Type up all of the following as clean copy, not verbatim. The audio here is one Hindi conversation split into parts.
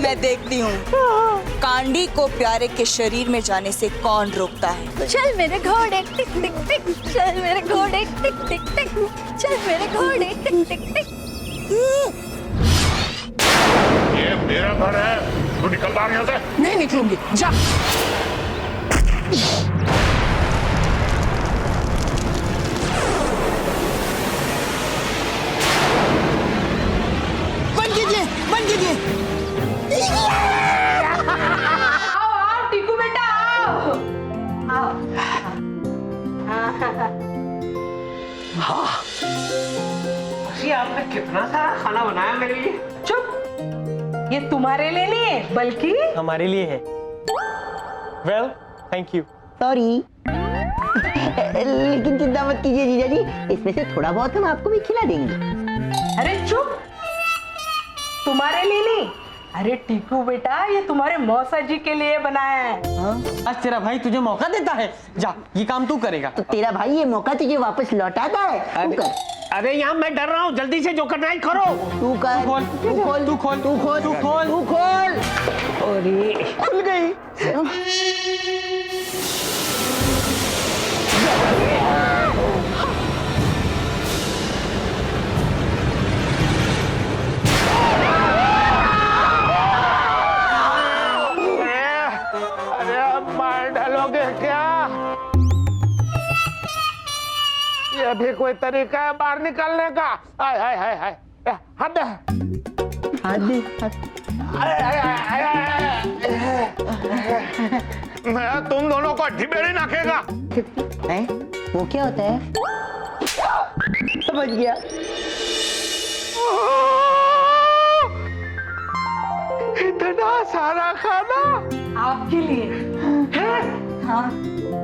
मैं देखती हूँ कांडी को प्यारे के शरीर में जाने से कौन रोकता है। चल मेरे घोड़े टिक टिक टिक, चल मेरे घोड़े टिक टिक टिक, चल मेरे घोड़े टिक टिक टिक। ये मेरा घर है, तू निकल बाहर यहाँ से। नहीं निकलूंगी, जा। बंद कीजिए, बंद कीजिए। आओ टीकू बेटा आओ। हाँ, जी आपने कितना सारा खाना बनाया मेरे लिए। चुप, ये तुम्हारे लिए नहीं है बल्कि हमारे लिए है। Well, thank you. सॉरी लेकिन चिंता मत कीजिए जीजा जी, इसमें से थोड़ा बहुत हम आपको भी खिला देंगे। अरे चुप, तुम्हारे लिए नहीं। अरे टीकू बेटा ये तुम्हारे मौसा जी के लिए बनाया है। आज तेरा भाई तुझे मौका देता है, जा ये काम तू करेगा। तो तेरा भाई ये मौका तुझे वापस लौटाता है। तू कर। अरे यहाँ मैं डर रहा हूँ, जल्दी से जो करना है करो। तू कर। खोल, तू खोल। तू खोल, तू खोल। तू खोल। तू खोल। अरे खुल गई। अरे अब मार डालोगे क्या? ये भी कोई तरीका है बाहर निकालने का? हाय हाय हाय हाय, हाथ दे। हाथ दे। मैं तुम दोनों को ढिबेड़ी नाखेगा। हैं? वो क्या होता है? समझ गया। इतना सारा खाना आपके लिए है? हाँ,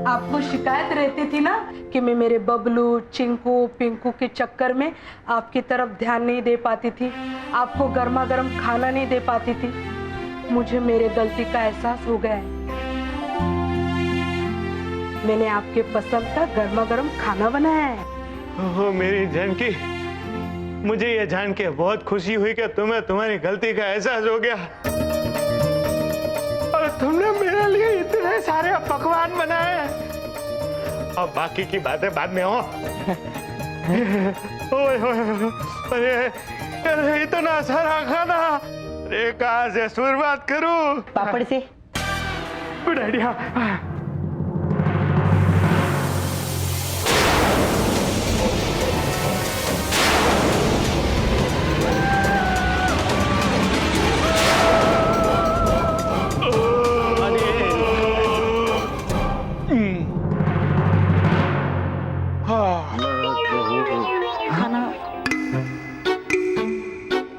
आपको शिकायत रहती थी ना कि मैं मेरे बबलू चिंकू पिंकू के चक्कर में आपकी तरफ ध्यान नहीं दे पाती थी, आपको गर्मा गर्म खाना नहीं दे पाती थी। मुझे मेरे गलती का एहसास हो गया है। मैंने आपके पसंद का गर्मा गर्म खाना बनाया है। ओह मेरी जानकी, मुझे ये जान के बहुत खुशी हुई कि तुम्हें तुम्हारी गलती का एहसास हो गया और तुमने मेरे लिए इतने सारे पकवान बनाए। अब बाकी की बातें बाद में हो। ओए होए, अरे इतना सारा खाना, अरे कहाँ से शुरुआत करूं? पापड़ से। Good idea.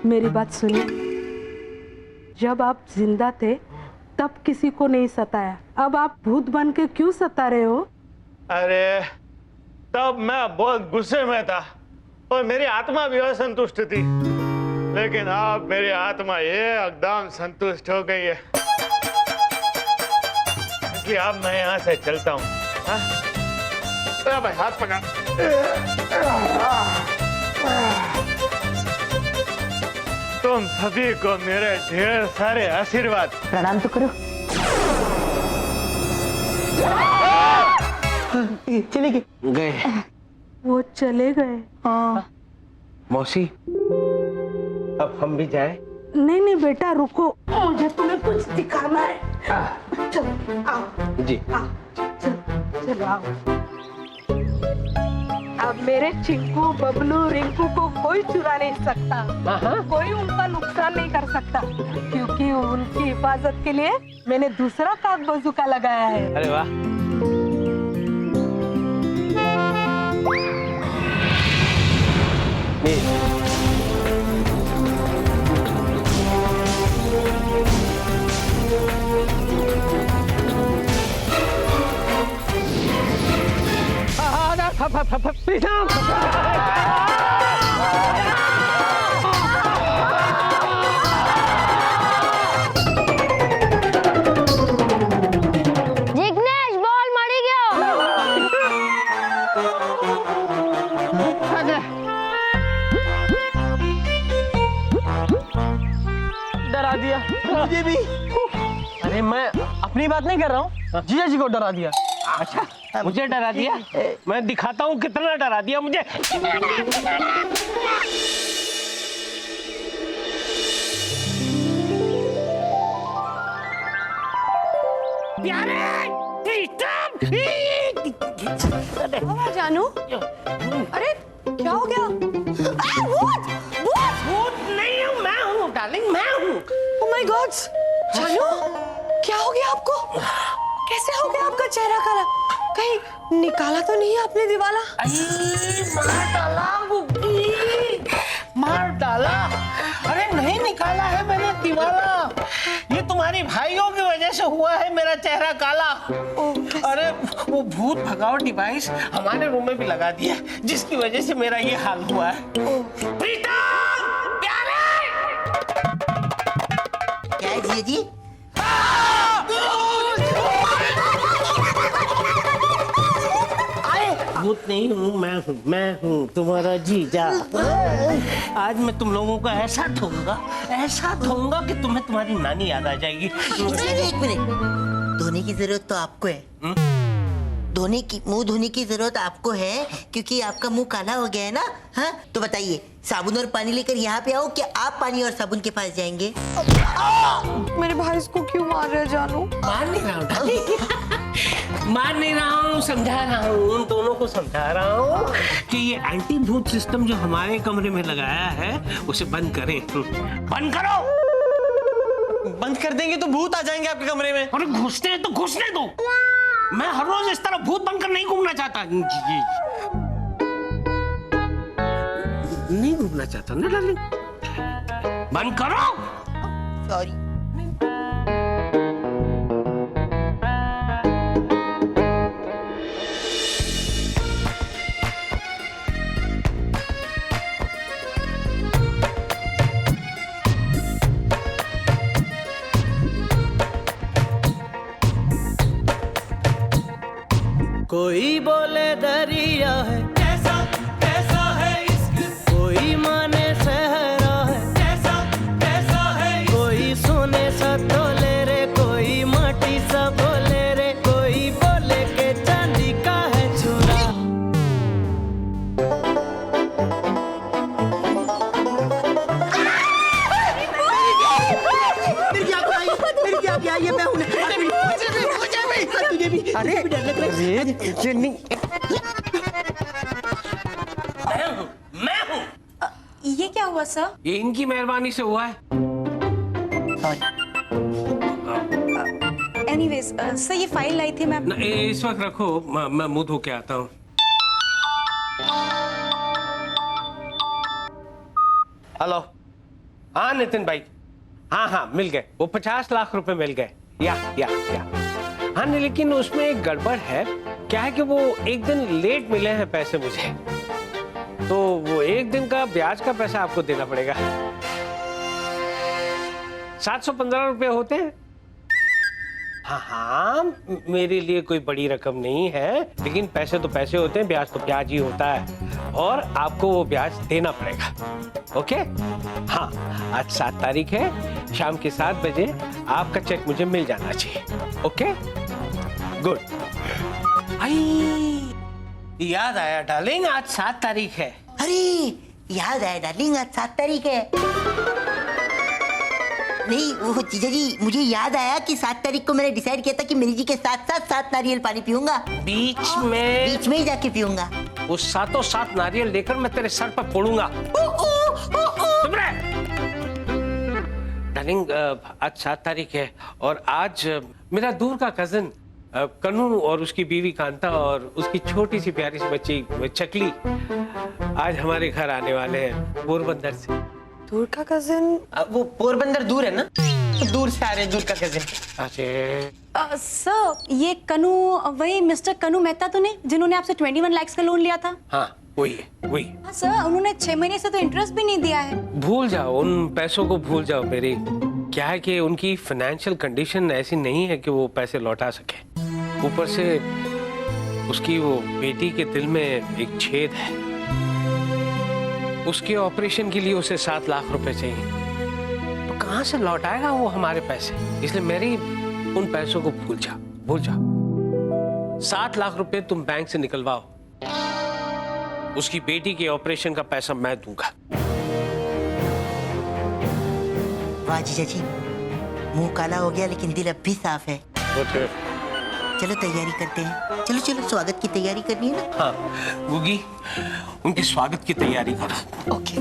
मेरी बात सुनिए, जब आप जिंदा थे तब किसी को नहीं सताया, अब आप भूत बन के क्यों सता रहे हो? अरे तब मैं बहुत गुस्से में था और मेरी आत्मा भी असंतुष्ट थी, लेकिन अब मेरी आत्मा ये एकदम संतुष्ट हो गई है, इसलिए अब मैं यहाँ से चलता हूँ। भाई हाथ पकड़। तुम सभी को मेरे ढेर सारे आशीर्वाद। प्रणाम तो करो। चले गए। वो चले गए। हाँ। मौसी, अब हम भी जाए? नहीं नहीं बेटा रुको, मुझे तुम्हें कुछ दिखाना है। चलो आओ। जी। आओ, चलो आओ। अब मेरे चिंकू बबलू रिंकू को कोई चुरा नहीं सकता, कोई उनका नुकसान नहीं कर सकता, क्योंकि उनकी हिफाजत के लिए मैंने दूसरा काग बंदूका लगाया है। अरे वाह। जिग्नेश बॉल मरी गयो। दिया। मुझे भी। अरे मैं अपनी बात नहीं कर रहा हूँ, जीजा जी को डरा दिया। अच्छा, मुझे डरा दिया? मैं दिखाता हूँ कितना डरा दिया मुझे। जानू, अरे क्या हो गया? भूत! भूत! भूत नहीं हूँ, मैं हूँ डार्लिंग, मैं हूँ। Oh my God! जानू, क्या हो गया आपको? कैसे हो गया आपका चेहरा काला? कहीं निकाला तो नहीं आपने दिवाला? मार डाला बुग्गी, मार डाला। अरे नहीं निकाला है मैंने दिवाला, ये तुम्हारी भाइयों की वजह से हुआ है मेरा चेहरा काला। अरे वो भूत भगाओ डिवाइस हमारे रूम में भी लगा दिया, जिसकी वजह से मेरा ये हाल हुआ है। प्रीतम, प्यारे! क्या है जीजा जी? भूत नहीं हूँ, मैं हूँ तुम्हारा जीजा। आज मैं तुम लोगों को ऐसा ठोंगा कि तुम्हें तुम्हारी नानी याद आ जाएगी। एक मिनट, धोने की जरूरत तो आपको है। मुंह धोने की जरूरत आपको है क्योंकि आपका मुंह काला हो गया है ना। हाँ तो बताइए, साबुन और पानी लेकर यहाँ पे आओ क्या आप पानी और साबुन के पास जाएंगे? मेरे भाई इसको क्यों मार रहे जानू? मार नहीं रहा हूँ, मार नहीं रहा हूँ, समझा रहा हूँ, उन दोनों को समझा रहा हूँ कि ये एंटी भूत सिस्टम जो हमारे कमरे में लगाया है उसे बंद करें। बंद करो। बंद कर देंगे तो भूत आ जाएंगे आपके कमरे में। अरे घुसते हैं तो घुसने दो, मैं हर रोज इस तरह भूत बनकर नहीं घूमना चाहता। नहीं घूमना चाहता ना डार्लिंग, बंद करो। सॉरी। कोई बोले दरिया है, कैसा कैसा है इश्क, कोई माने सहरा है, कैसा कैसा है, कोई सोने सा तोले रे, कोई माटी सा बोले रे, कोई बोले के चांदी का है चूड़ा। मेरी क्या ये मैं हूँ। तुझे भी अरे डर लग रहा है। मैं हूँ। ये क्या हुआ सर? ये इनकी मेहरबानी से हुआ है। एनीवेज सर, ये फाइल लाई थी मैं। इस वक्त रखो, मैं मुंह धो के आता हूँ। हेलो, हाँ नितिन भाई, हाँ मिल गए, वो 50 लाख रुपए मिल गए। या हाँ नहीं, लेकिन उसमें एक गड़बड़ है। क्या है कि वो एक दिन लेट मिले हैं पैसे मुझे, तो वो एक दिन का ब्याज का पैसा आपको देना पड़ेगा। 715 रुपए होते हैं। हाँ, मेरे लिए कोई बड़ी रकम नहीं है, लेकिन पैसे तो पैसे होते हैं, ब्याज तो ब्याज ही होता है, और आपको वो ब्याज देना पड़ेगा। ओके? हाँ, आज 7 तारीख है, शाम के 7 बजे आपका चेक मुझे मिल जाना चाहिए। ओके? गुड। याद आया डार्लिंग, आज 7 तारीख है। अरे याद आया डार्लिंग, आज 7 तारीख है। नहीं वो जीजा जी, मुझे याद आया कि 7 तारीख को मैंने डिसाइड किया था कि मेरी जी के साथ साथ 7 नारियल पानी पीऊंगा। बीच में ही जाके पीऊंगा। वो 7 नारियल लेकर मैं तेरे सर पर फोड़ूंगा। चुप रह। डार्लिंग, आज 7 तारीख है और आज मेरा दूर का कजिन कन्नू और उसकी बीवी कांता और उसकी छोटी सी प्यारी सी बच्ची चकली आज हमारे घर आने वाले हैं पोरबंदर से। दूर का कजिन? वो पोरबंदर दूर है ना, तो दूर से आ रहे दूर का कजिन। अच्छा सर, ये कन्नू, वही मिस्टर कन्नू मेहता तो नहीं जिन्होंने आपसे 21 लाख का लोन लिया था? हाँ वही है, वही। हाँ सर, उन्होंने 6 महीने से तो इंटरेस्ट भी नहीं दिया है। भूल जाओ उन पैसों को, भूल जाओ। मेरी क्या है कि उनकी फाइनेंशियल कंडीशन ऐसी नहीं है कि वो पैसे लौटा सके। ऊपर से उसकी वो बेटी के दिल में एक छेद है, उसके ऑपरेशन के लिए उसे 7 लाख रुपए चाहिए। तो कहाँ कहां से लौटाएगा वो हमारे पैसे? इसलिए मेरी उन पैसों को भूल जा। 7 लाख रुपए तुम बैंक से निकलवाओ, उसकी बेटी के ऑपरेशन का पैसा मैं दूंगा। वाह जीजा जी, मुंह काला हो गया लेकिन दिल अब भी साफ है। चलो तैयारी करते हैं। चलो स्वागत की तैयारी करनी है ना। हाँ गुगी, उनके स्वागत की तैयारी करो। ओके।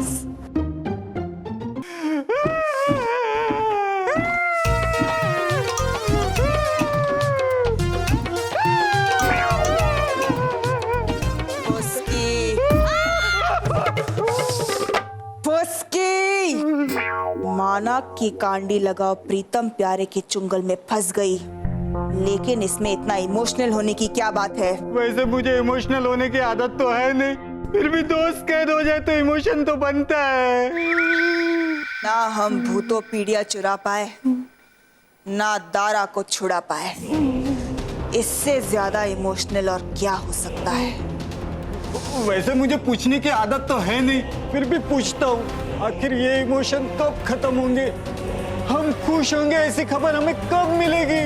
माना कि कांडी लगाओ प्रीतम प्यारे के चुंगल में फंस गई, लेकिन इसमें इतना इमोशनल होने की क्या बात है? वैसे मुझे इमोशनल होने की आदत तो है नहीं, फिर भी दोस्त कैद हो जाए तो इमोशन तो बनता है। ना हम भूतों पीड़िया चुरा पाए, ना दारा को छुड़ा पाए। इससे ज्यादा इमोशनल और क्या हो सकता है? वैसे मुझे पूछने की आदत तो है नहीं, फिर भी पूछता हूँ, आखिर ये इमोशन कब खत्म होंगे? हम खुश होंगे ऐसी खबर हमें कब मिलेगी?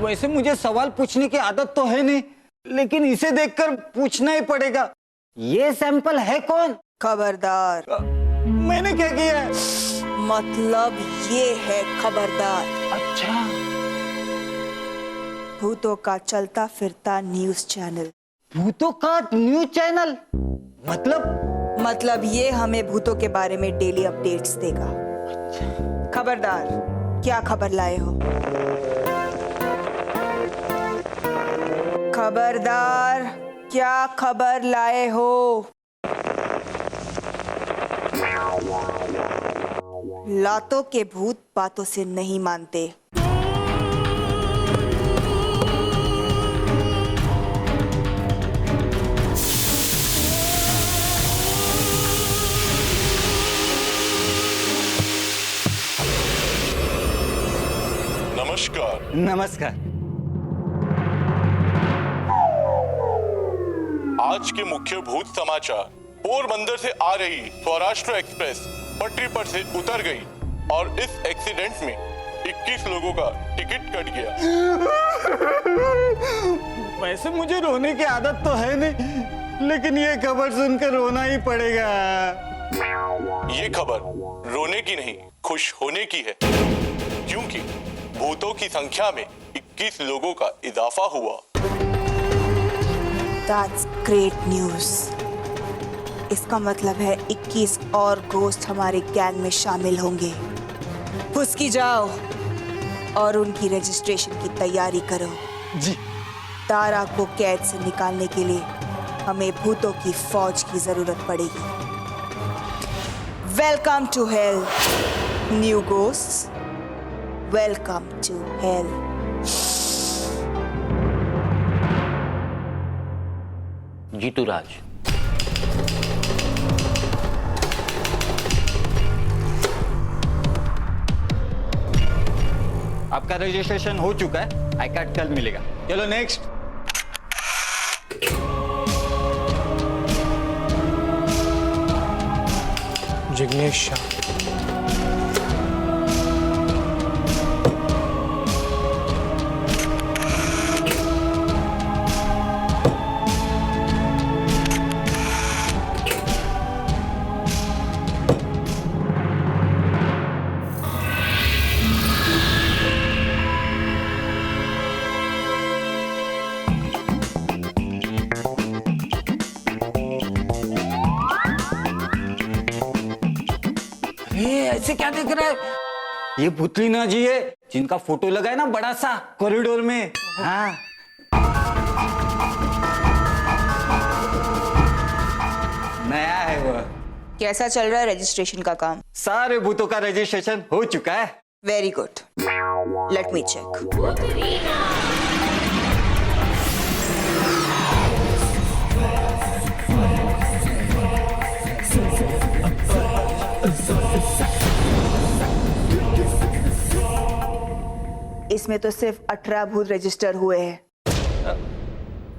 वैसे मुझे सवाल पूछने की आदत तो है नहीं, लेकिन इसे देखकर पूछना ही पड़ेगा। ये सैंपल है कौन? खबरदार। मैंने क्या किया है? मतलब ये है खबरदार। अच्छा, भूतों का चलता फिरता न्यूज चैनल। भूतों का न्यूज चैनल? मतलब ये हमें भूतों के बारे में डेली अपडेट्स देगा। खबरदार, क्या खबर लाए हो? खबरदार, क्या खबर लाए हो? लातों के भूत बातों से नहीं मानते। नमस्कार। आज के मुख्य भूत समाचार। पोरबंदर से आ रही सौराष्ट्र एक्सप्रेस पटरी पर से उतर गई और इस एक्सीडेंट में 21 लोगों का टिकट कट गया। वैसे मुझे रोने की आदत तो है नहीं, लेकिन ये खबर सुनकर रोना ही पड़ेगा। ये खबर रोने की नहीं, खुश होने की है, क्योंकि भूतों की संख्या में 21 लोगों का इजाफा हुआ। That's great news. इसका मतलब है 21 और घोस्ट हमारे गैंग में शामिल होंगे। फुसकी जाओ और उनकी रजिस्ट्रेशन की तैयारी करो। जी। तारा को कैद से निकालने के लिए हमें भूतों की फौज की जरूरत पड़ेगी। Welcome to hell, new ghosts. Welcome to hell. Jitu Raj. आपका रजिस्ट्रेशन हो चुका है, आई कार्ड कल मिलेगा। चलो नेक्स्ट। जिग्नेश शाह। ऐसे क्या देख रहा है? ये पुतलीना जी है, जिनका फोटो लगा है ना बड़ा सा कॉरिडोर में। हाँ, नया है वो। कैसा चल रहा है रजिस्ट्रेशन का काम? सारे भूतों का रजिस्ट्रेशन हो चुका है। Very good, let me check. इसमें तो सिर्फ 18 भूत रजिस्टर हुए हैं।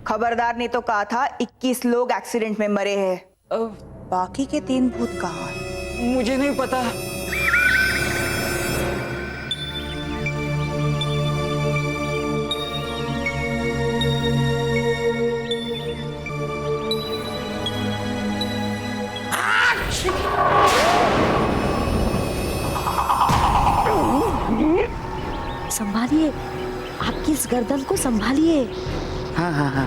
खबरदार ने तो कहा था 21 लोग एक्सीडेंट में मरे हैं। बाकी के 3 भूत कहाँ हैं? मुझे नहीं पता। संभालिए, आपकी इस गर्दन को संभालिए। हाँ हाँ हाँ।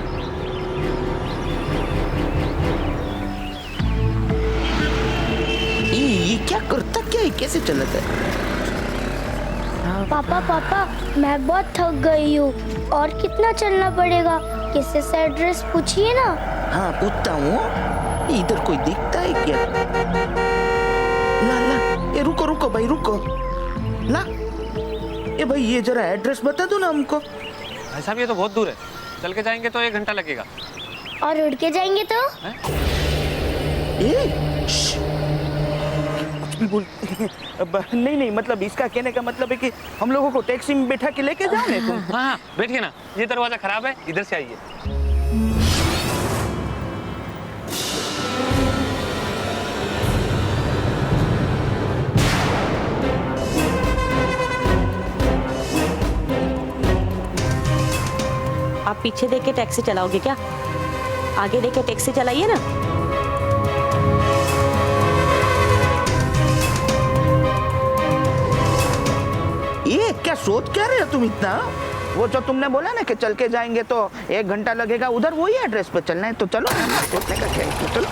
ये क्या करता क्या है? कैसे चलता है? पापा पापा, मैं बहुत थक गई हूँ। और कितना चलना पड़ेगा? किसी से एड्रेस पूछिए ना। हाँ पूछता हूँ। इधर कोई दिखता है क्या? ला ला, ये रुको रुको भाई रुको। ला, ये भाई ये जरा एड्रेस बता दो ना हमको। भाई साहब ये तो बहुत दूर है, चल के जाएंगे तो 1 घंटा लगेगा। और उड़ के जाएंगे तो? कुछ भी बोल। नहीं नहीं, मतलब इसका कहने का मतलब है कि हम लोगों को टैक्सी में बैठा के लेके जाओ ना तुम। हाँ हाँ बैठिए ना, ये दरवाजा खराब है, इधर से आइए। आप पीछे देख के टैक्सी चलाओगे क्या? आगे देख के टैक्सी चलाइए ना। ये क्या सोच क्या रहे हो तुम इतना? वो जो तुमने बोला ना कि चल के जाएंगे तो 1 घंटा लगेगा, उधर वही एड्रेस पे चलना है तो चलो। सोचने का क्या है, तो चलो।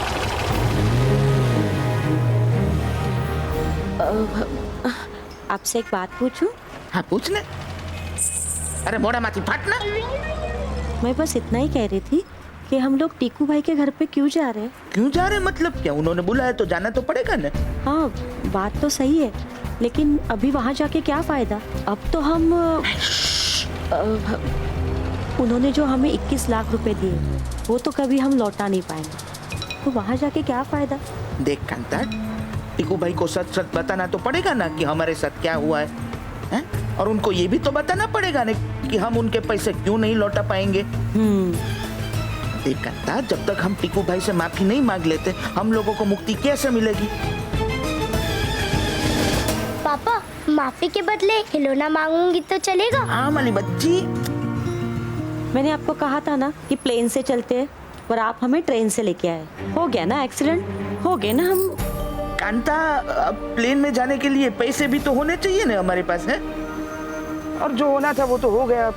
आपसे एक बात पूछूं? हाँ पूछ ले। अरे मोड़ा माथी फाटना। मैं बस इतना ही कह रही थी कि हम लोग टीकू भाई के घर पे क्यों जा रहे हैं? क्यों जा रहे मतलब क्या? उन्होंने बुलाया तो जाना तो पड़ेगा ना। हाँ बात तो सही है, लेकिन अभी वहाँ जाके क्या फायदा? अब तो हम उन्होंने जो हमें 21 लाख रुपए दिए वो तो कभी हम लौटा नहीं पाएंगे, तो वहाँ जाके क्या फायदा? देख कांता, टीकू भाई को सच सच बताना तो पड़ेगा ना कि हमारे साथ क्या हुआ है, हैं? और उनको ये भी तो बताना पड़ेगा ना कि हम उनके पैसे क्यों नहीं लौटा पाएंगे। देख कांता, जब तक हम टीकू भाई से माफी नहीं मांग लेते हम लोगों को मुक्ति कैसे मिलेगी? पापा, माफी के बदले खिलौना मांगूंगी तो चलेगा? हाँ माली बच्ची। मैंने आपको कहा था ना कि प्लेन से चलते हैं, पर आप हमें ट्रेन से लेके आए। हो गया ना एक्सीडेंट, हो गए ना हम। कांता, अब प्लेन में जाने के लिए पैसे भी तो होने चाहिए ना हमारे पास, है? और जो होना था वो तो हो गया,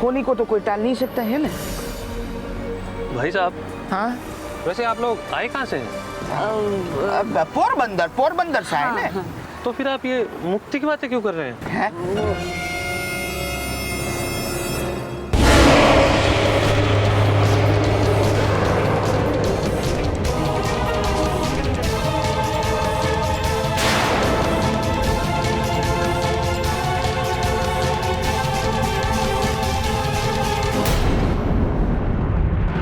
होने को तो कोई टाल नहीं सकता है ना। भाई साहब, हाँ वैसे आप लोग आए कहाँ से हैं? पोरबंदर से आए ना। तो फिर आप ये मुक्ति की बातें क्यों कर रहे हैं? हैं?